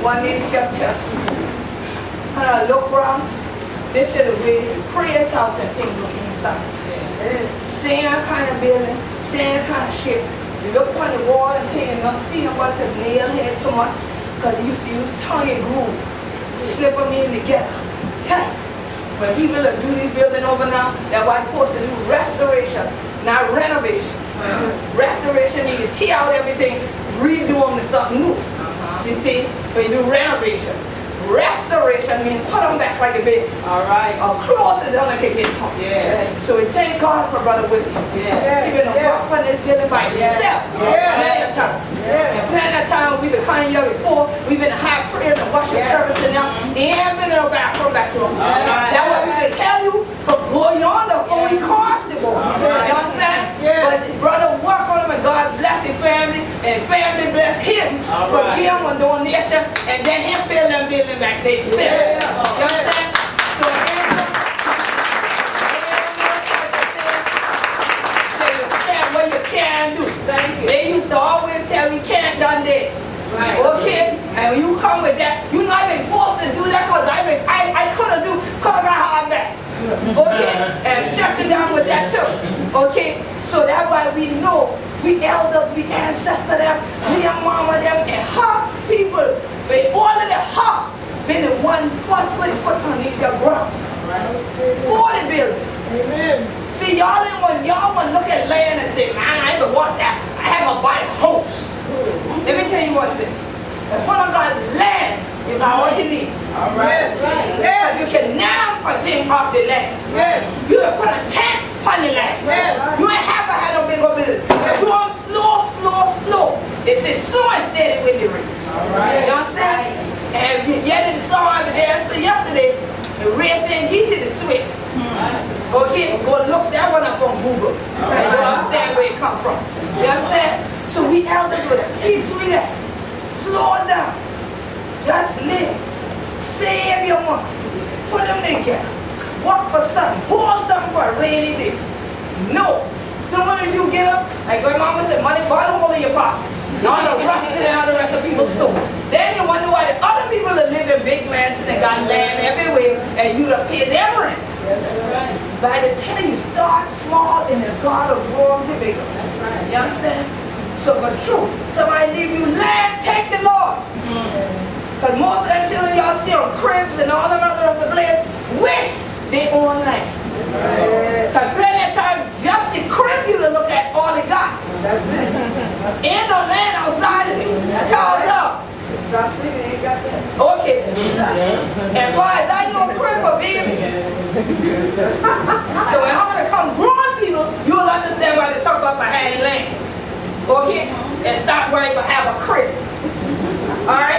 One day she church. And I look around, this is the way the prayer house and things look inside. Same kind of building, same kind of shape. You look on the wall and things, you don't see a bunch of nail here too much, because you used to use tongue groove. You slip them in together. Okay. When people that do this building over now, that's why they're supposed to do restoration, not renovation. Restoration means you tear out everything, redo them to something new. You see, when you do renovation. Restoration means put them back like a baby. Alright. Or close it down like a kid talk. Yeah. So we thank God for Brother Willie. Yeah. He's been a work on this building by himself. Plenty of time. And plenty of time we've been coming here before. We've been to have prayer and worship service in there. He ain't been in the bathroom back to him. That's what we can tell you. But go yonder before we cross the board. You understand? But his brother work on him and God bless his family and family bless him. But give him a donation and then he'll fill them building back there. You understand? So what you can do. They used to always tell you can't done that. Okay? And when you come with that, you're not even forced to do that because I could have got hard back. Okay? And shut you down with that too. Okay? So that's why we know, we elders, we ancestors them, we and mama them, and her people, with all of the her, been the one first put on these ground. For the building. Amen. See, y'all want to look at land and say, man, I don't want that. I have to buy a house. Let me tell you one thing. If one of got land, you got all you need. Alright. Yeah, you can now put things off the land. You can put a tent on the land. You ain't have to have no big old building. You want slow. It's slow and steady with the race. You understand? And yet it saw over there yesterday, the red saying, get to the switch. Okay, go look that one up on Google. You understand where it come from. You understand? So we elders with it. Keep doing that. Slow down. Just live. Save your money. Put them together. Work for something. Pour something for a rainy day. No. So when did you get up? Like my mama said, money bottom hole in your pocket. All the rusting and all the rest of people's store. Then you wonder why the other people that live in big mansions and got land everywhere and you to pay their rent. By the time you start small and the God will grow them bigger. You understand? So for truth, somebody leave you land, take the Lord. Because most of them children y'all see on cribs and all them other rest of the place, wish they own land. Because plenty of times just the crib you to look at all they got. That's it. Ain't no land outside of it. Called up. Stop singing, ain't got that. Okay. And boys, I know crib for babies. So when I become grown people, you'll understand why they talk about having land. Okay? And stop worrying about having a crib. Alright?